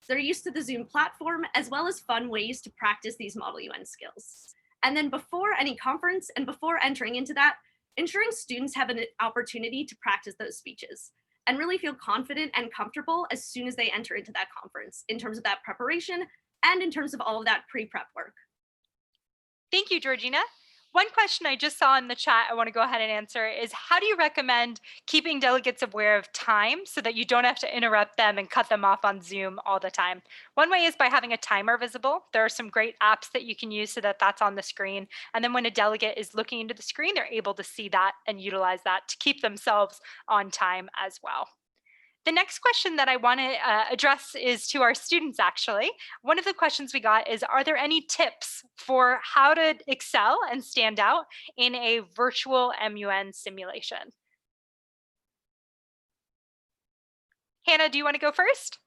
They're used to the Zoom platform as well as fun ways to practice these Model UN skills. And then before any conference and before entering into that, ensuring students have an opportunity to practice those speeches and really feel confident and comfortable as soon as they enter into that conference in terms of that preparation and in terms of all of that pre-prep work. Thank you, Georgina. One question I just saw in the chat I want to go ahead and answer is, how do you recommend keeping delegates aware of time so that you don't have to interrupt them and cut them off on Zoom all the time? One way is by having a timer visible. There are some great apps that you can use so that that's on the screen. And then when a delegate is looking into the screen, they're able to see that and utilize that to keep themselves on time as well. The next question that I want to address is to our students, actually. One of the questions we got is, are there any tips for how to excel and stand out in a virtual MUN simulation? Hannah, do you want to go first?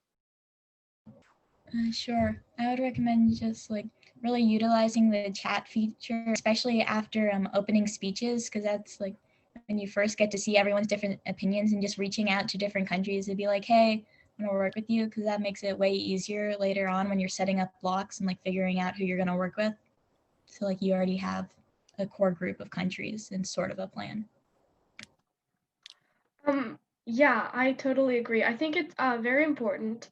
Sure. I would recommend just like really utilizing the chat feature, especially after opening speeches, because that's like when you first get to see everyone's different opinions, and just reaching out to different countries to be like, hey, I want to work with you, because that makes it way easier later on when you're setting up blocks and like figuring out who you're going to work with. So like you already have a core group of countries and sort of a plan. Yeah, I totally agree. I think it's very important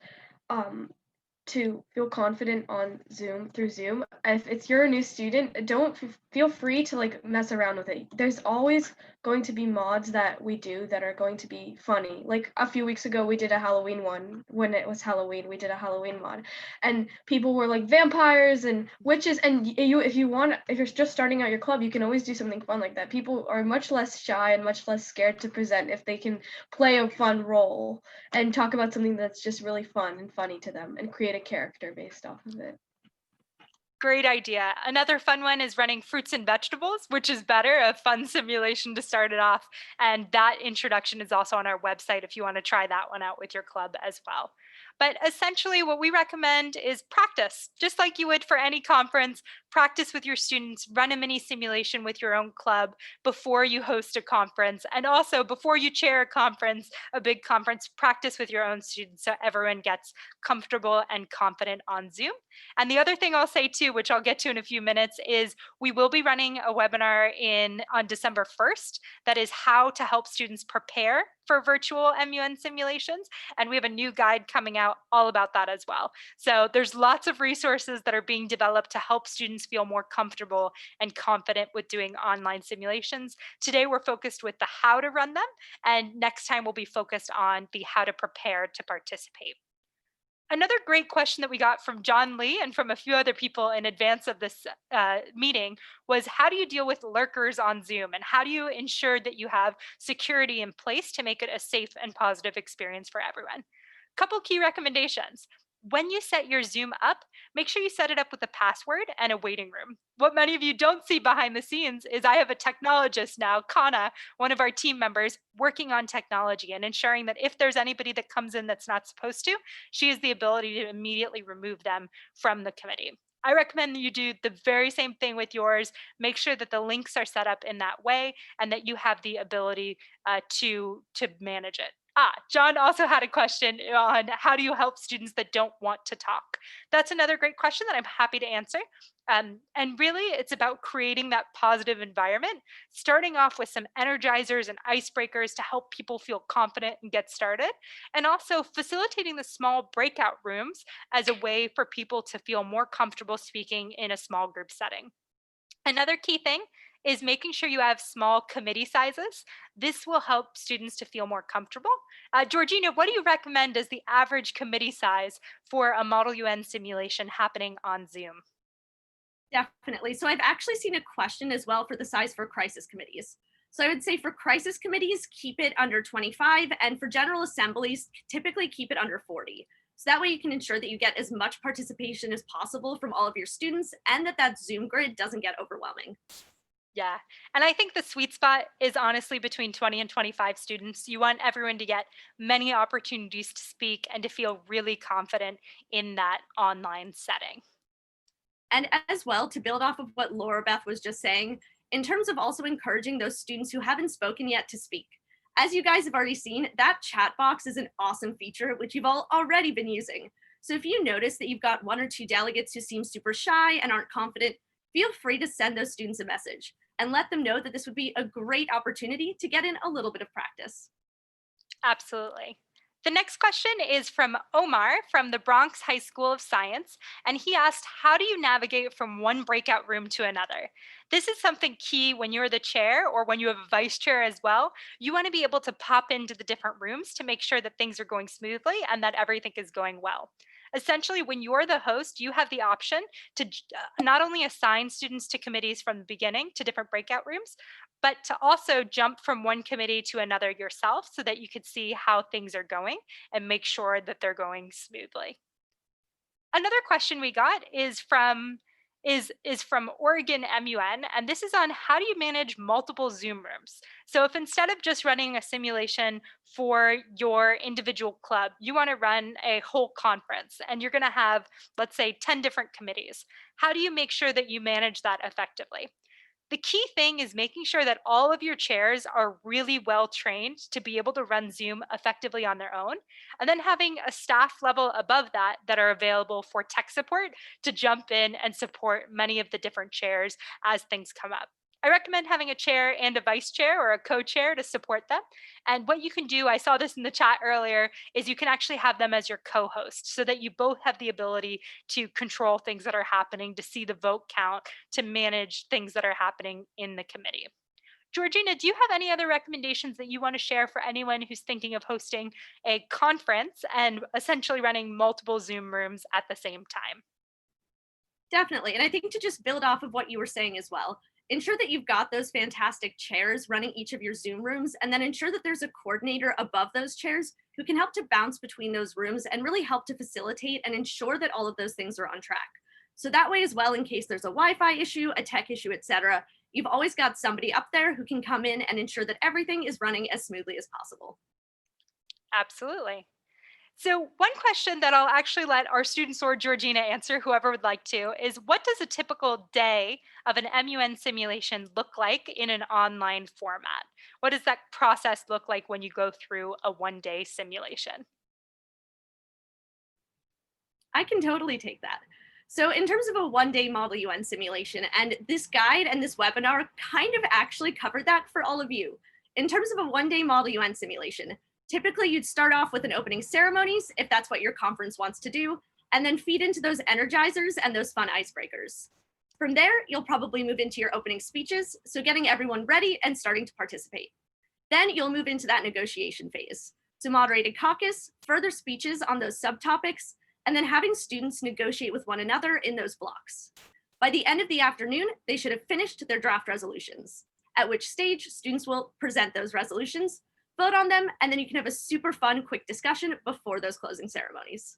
to feel confident on Zoom through Zoom. If you're a new student, don't feel free to like mess around with it. There's always going to be mods that we do that are going to be funny. Like a few weeks ago, we did a Halloween one. When it was Halloween, we did a Halloween mod, and people were like vampires and witches. And if you're just starting out your club, you can always do something fun like that. People are much less shy and much less scared to present if they can play a fun role and talk about something that's just really fun and funny to them and create a character based off of it. Great idea. Another fun one is running fruits and vegetables, which is better, a fun simulation to start it off. And that introduction is also on our website if you want to try that one out with your club as well. But essentially what we recommend is practice, just like you would for any conference. Practice with your students, run a mini simulation with your own club before you host a conference. And also before you chair a conference, a big conference, practice with your own students so everyone gets comfortable and confident on Zoom. And the other thing I'll say too, which I'll get to in a few minutes, is we will be running a webinar on December 1st that is how to help students prepare for virtual MUN simulations. And we have a new guide coming out out all about that as well. So there's lots of resources that are being developed to help students feel more comfortable and confident with doing online simulations. Today, we're focused with the how to run them, and next time we'll be focused on the how to prepare to participate. Another great question that we got from John Lee and from a few other people in advance of this meeting was, how do you deal with lurkers on Zoom, and how do you ensure that you have security in place to make it a safe and positive experience for everyone? Couple key recommendations. When you set your Zoom up, make sure you set it up with a password and a waiting room. What many of you don't see behind the scenes is I have a technologist now, Kana, one of our team members, working on technology and ensuring that if there's anybody that comes in that's not supposed to, she has the ability to immediately remove them from the committee. I recommend that you do the very same thing with yours. Make sure that the links are set up in that way and that you have the ability to manage it. John also had a question on how do you help students that don't want to talk? That's another great question that I'm happy to answer. And really, it's about creating that positive environment, starting off with some energizers and icebreakers to help people feel confident and get started, and also facilitating the small breakout rooms as a way for people to feel more comfortable speaking in a small group setting. Another key thing is making sure you have small committee sizes. This will help students to feel more comfortable. Georgina, what do you recommend as the average committee size for a Model UN simulation happening on Zoom? Definitely. So I've actually seen a question as well for the size for crisis committees. So I would say for crisis committees, keep it under 25, and for general assemblies, typically keep it under 40. So that way you can ensure that you get as much participation as possible from all of your students, and that Zoom grid doesn't get overwhelming. Yeah. And I think the sweet spot is honestly between 20 and 25 students. You want everyone to get many opportunities to speak and to feel really confident in that online setting. And as well, to build off of what Laura Beth was just saying, in terms of also encouraging those students who haven't spoken yet to speak. As you guys have already seen, that chat box is an awesome feature, which you've all already been using. So if you notice that you've got one or two delegates who seem super shy and aren't confident, feel free to send those students a message and let them know that this would be a great opportunity to get in a little bit of practice. Absolutely. The next question is from Omar from the Bronx High School of Science, and he asked, how do you navigate from one breakout room to another? This is something key when you're the chair or when you have a vice chair as well. You want to be able to pop into the different rooms to make sure that things are going smoothly and that everything is going well. Essentially, when you're the host, you have the option to not only assign students to committees from the beginning to different breakout rooms, but to also jump from one committee to another yourself so that you could see how things are going and make sure that they're going smoothly. Another question we got is from Oregon MUN, and this is on how do you manage multiple Zoom rooms? So if instead of just running a simulation for your individual club, you want to run a whole conference and you're going to have, let's say, 10 different committees. How do you make sure that you manage that effectively? The key thing is making sure that all of your chairs are really well trained to be able to run Zoom effectively on their own, and then having a staff level above that that are available for tech support to jump in and support many of the different chairs as things come up. I recommend having a chair and a vice chair or a co-chair to support them. And what you can do, I saw this in the chat earlier, is you can actually have them as your co-host so that you both have the ability to control things that are happening, to see the vote count, to manage things that are happening in the committee. Georgina, do you have any other recommendations that you want to share for anyone who's thinking of hosting a conference and essentially running multiple Zoom rooms at the same time? Definitely. And I think to just build off of what you were saying as well, ensure that you've got those fantastic chairs running each of your Zoom rooms, and then ensure that there's a coordinator above those chairs who can help to bounce between those rooms and really help to facilitate and ensure that all of those things are on track. So that way as well, in case there's a Wi-Fi issue, a tech issue, etc., you've always got somebody up there who can come in and ensure that everything is running as smoothly as possible. Absolutely. So one question that I'll actually let our students or Georgina answer, whoever would like to, is what does a typical day of an MUN simulation look like in an online format? What does that process look like when you go through a one-day simulation? I can totally take that. So in terms of a one-day Model UN simulation, and this guide and this webinar kind of actually covered that for all of you. In terms of a one-day Model UN simulation, Typically, you'd start off with an opening ceremonies if that's what your conference wants to do, and then feed into those energizers and those fun icebreakers. From there, you'll probably move into your opening speeches, so getting everyone ready and starting to participate. Then you'll move into that negotiation phase. So moderated caucus, further speeches on those subtopics, and then having students negotiate with one another in those blocks. By the end of the afternoon, they should have finished their draft resolutions, at which stage students will present those resolutions, vote on them, and then you can have a super fun, quick discussion before those closing ceremonies.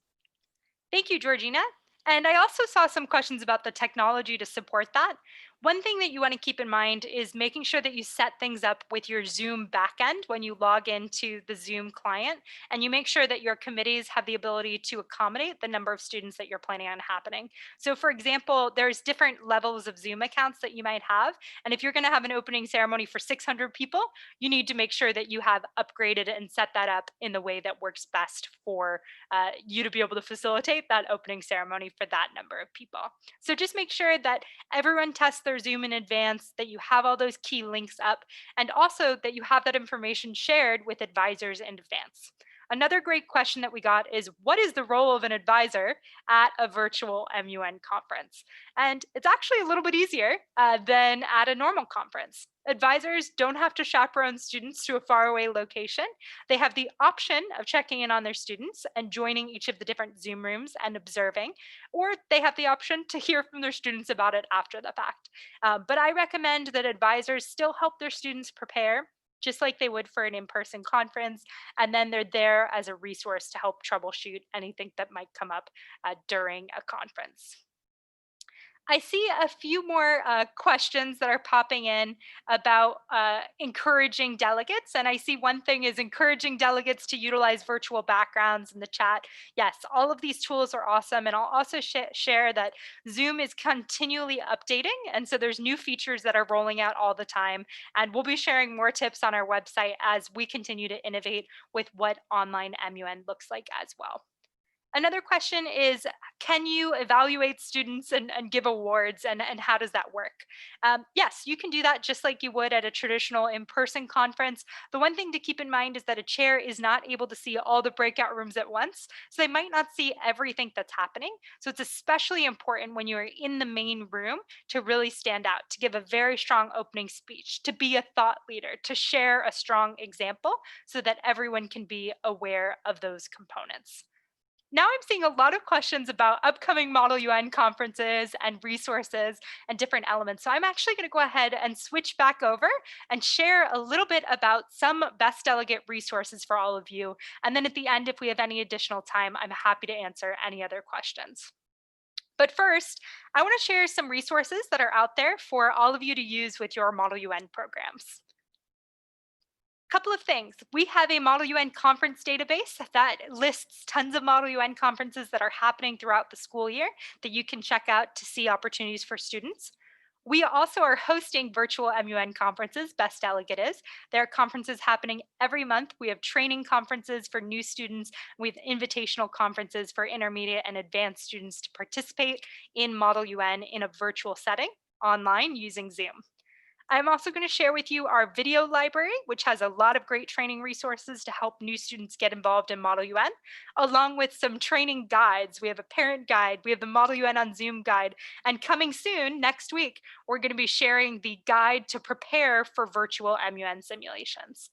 Thank you, Georgina. And I also saw some questions about the technology to support that. One thing that you want to keep in mind is making sure that you set things up with your Zoom backend when you log into the Zoom client, and you make sure that your committees have the ability to accommodate the number of students that you're planning on happening. So for example, there's different levels of Zoom accounts that you might have. And if you're going to have an opening ceremony for 600 people, you need to make sure that you have upgraded and set that up in the way that works best for you to be able to facilitate that opening ceremony for that number of people. So just make sure that everyone tests their Zoom in advance, that you have all those key links up, and also that you have that information shared with advisors in advance. Another great question that we got is, what is the role of an advisor at a virtual MUN conference? And it's actually a little bit easier than at a normal conference. Advisors don't have to chaperone students to a faraway location. They have the option of checking in on their students and joining each of the different Zoom rooms and observing, or they have the option to hear from their students about it after the fact. But I recommend that advisors still help their students prepare just like they would for an in-person conference, and then they're there as a resource to help troubleshoot anything that might come up during a conference. I see a few more questions that are popping in about encouraging delegates. And I see one thing is encouraging delegates to utilize virtual backgrounds in the chat. Yes, all of these tools are awesome. And I'll also share that Zoom is continually updating. And so there's new features that are rolling out all the time. And we'll be sharing more tips on our website as we continue to innovate with what online MUN looks like as well. Another question is, can you evaluate students and give awards, and how does that work? Yes, you can do that just like you would at a traditional in-person conference. The one thing to keep in mind is that a chair is not able to see all the breakout rooms at once, so they might not see everything that's happening. So it's especially important when you are in the main room to really stand out, to give a very strong opening speech, to be a thought leader, to share a strong example so that everyone can be aware of those components. Now I'm seeing a lot of questions about upcoming Model UN conferences and resources and different elements. So I'm actually going to go ahead and switch back over and share a little bit about some best delegate resources for all of you. And then at the end, if we have any additional time, I'm happy to answer any other questions. But first, I want to share some resources that are out there for all of you to use with your Model UN programs. Couple of things. We have a Model UN conference database that lists tons of Model UN conferences that are happening throughout the school year that you can check out to see opportunities for students. We also are hosting virtual MUN conferences, Best Delegate is. There are conferences happening every month. We have training conferences for new students. We have invitational conferences for intermediate and advanced students to participate in Model UN in a virtual setting online using Zoom. I'm also going to share with you our video library, which has a lot of great training resources to help new students get involved in Model UN, along with some training guides. We have a parent guide, we have the Model UN on Zoom guide, and coming soon, next week, we're going to be sharing the guide to prepare for virtual MUN simulations.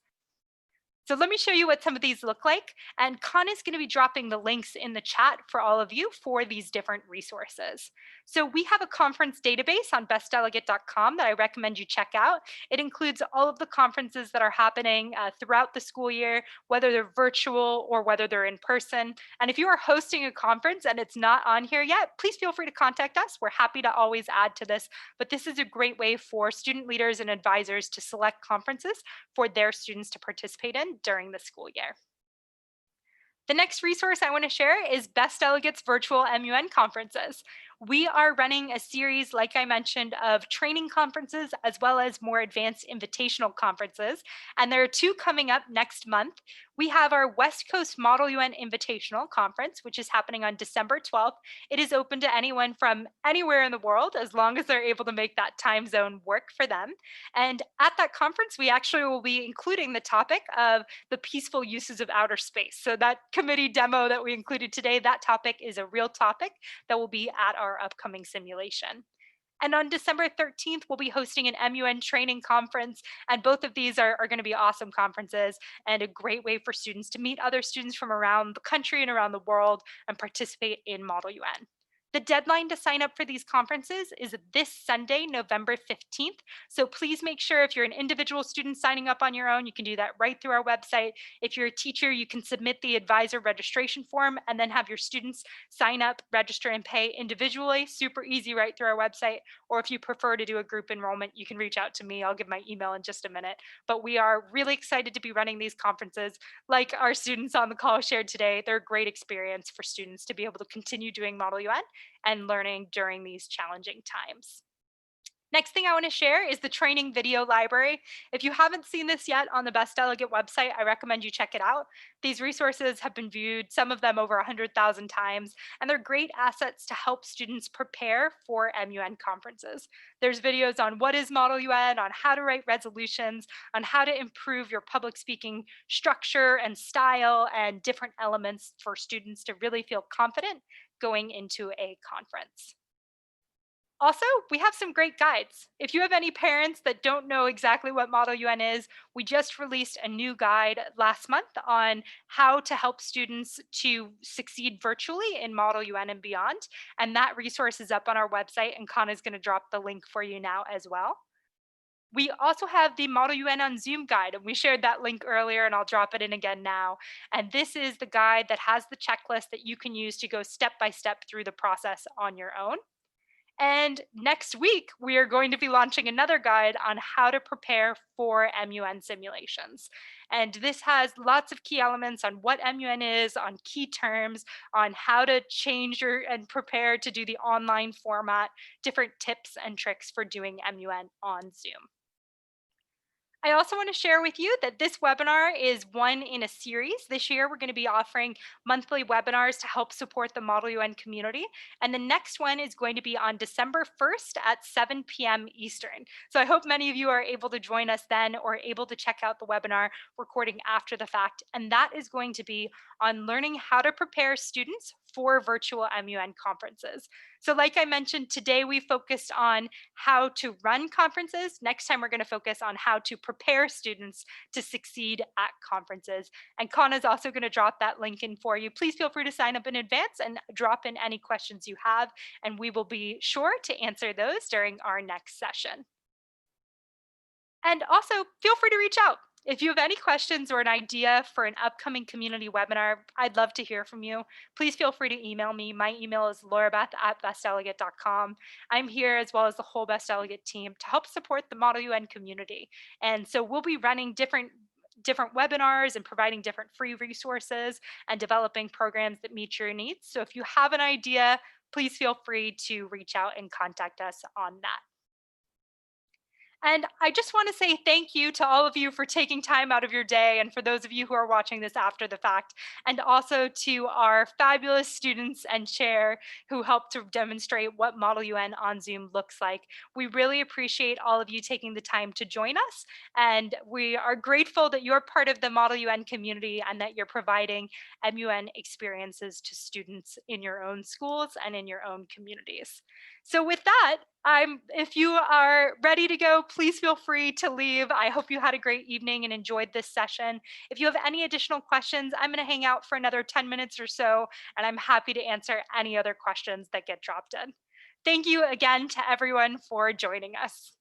So let me show you what some of these look like. And Con is going to be dropping the links in the chat for all of you for these different resources. So we have a conference database on bestdelegate.com that I recommend you check out. It includes all of the conferences that are happening throughout the school year, whether they're virtual or whether they're in person. And if you are hosting a conference and it's not on here yet, please feel free to contact us. We're happy to always add to this. But this is a great way for student leaders and advisors to select conferences for their students to participate in during the school year. The next resource I want to share is Best Delegates Virtual MUN Conferences. We are running a series, like I mentioned, of training conferences as well as more advanced invitational conferences. And there are two coming up next month. We have our West Coast Model UN Invitational Conference, which is happening on December 12th. It is open to anyone from anywhere in the world, as long as they're able to make that time zone work for them. And at that conference, we actually will be including the topic of the peaceful uses of outer space. So that committee demo that we included today, that topic is a real topic that will be at our upcoming simulation. And on December 13th, we'll be hosting an MUN training conference. And both of these are going to be awesome conferences and a great way for students to meet other students from around the country and around the world and participate in Model UN. The deadline to sign up for these conferences is this Sunday, November 15th. So please make sure if you're an individual student signing up on your own, you can do that right through our website. If you're a teacher, you can submit the advisor registration form and then have your students sign up, register, and pay individually. Super easy right through our website. Or if you prefer to do a group enrollment, you can reach out to me. I'll give my email in just a minute. But we are really excited to be running these conferences. Like our students on the call shared today, they're a great experience for students to be able to continue doing Model UN and learning during these challenging times. Next thing I want to share is the training video library. If you haven't seen this yet on the Best Delegate website, I recommend you check it out. These resources have been viewed, some of them over 100,000 times, and they're great assets to help students prepare for MUN conferences. There's videos on what is Model UN, on how to write resolutions, on how to improve your public speaking structure and style, and different elements for students to really feel confident going into a conference. Also, we have some great guides. If you have any parents that don't know exactly what Model UN is, we just released a new guide last month on how to help students to succeed virtually in Model UN and beyond. And that resource is up on our website, and Kana's going to drop the link for you now as well. We also have the Model UN on Zoom guide, and we shared that link earlier, and I'll drop it in again now. And this is the guide that has the checklist that you can use to go step by step through the process on your own. And next week, we are going to be launching another guide on how to prepare for MUN simulations. And this has lots of key elements on what MUN is, on key terms, on how to change and prepare to do the online format, different tips and tricks for doing MUN on Zoom. I also want to share with you that this webinar is one in a series. This year, we're going to be offering monthly webinars to help support the Model UN community. And the next one is going to be on December 1st at 7 p.m. Eastern. So I hope many of you are able to join us then or able to check out the webinar recording after the fact. And that is going to be on learning how to prepare students for virtual MUN conferences. So like I mentioned, today we focused on how to run conferences. Next time, we're going to focus on how to prepare students to succeed at conferences. And Kana is also going to drop that link in for you. Please feel free to sign up in advance and drop in any questions you have, and we will be sure to answer those during our next session. And also, feel free to reach out. If you have any questions or an idea for an upcoming community webinar, I'd love to hear from you. Please feel free to email me. My email is laurabeth@bestdelegate.com. I'm here, as well as the whole Best Delegate team, to help support the Model UN community. And so we'll be running different webinars and providing different free resources and developing programs that meet your needs. So if you have an idea, please feel free to reach out and contact us on that. And I just want to say thank you to all of you for taking time out of your day, and for those of you who are watching this after the fact, and also to our fabulous students and chair who helped to demonstrate what Model UN on Zoom looks like. We really appreciate all of you taking the time to join us, and we are grateful that you're part of the Model UN community and that you're providing MUN experiences to students in your own schools and in your own communities. So with that, if you are ready to go, please feel free to leave. I hope you had a great evening and enjoyed this session. If you have any additional questions, I'm going to hang out for another 10 minutes or so, and I'm happy to answer any other questions that get dropped in. Thank you again to everyone for joining us.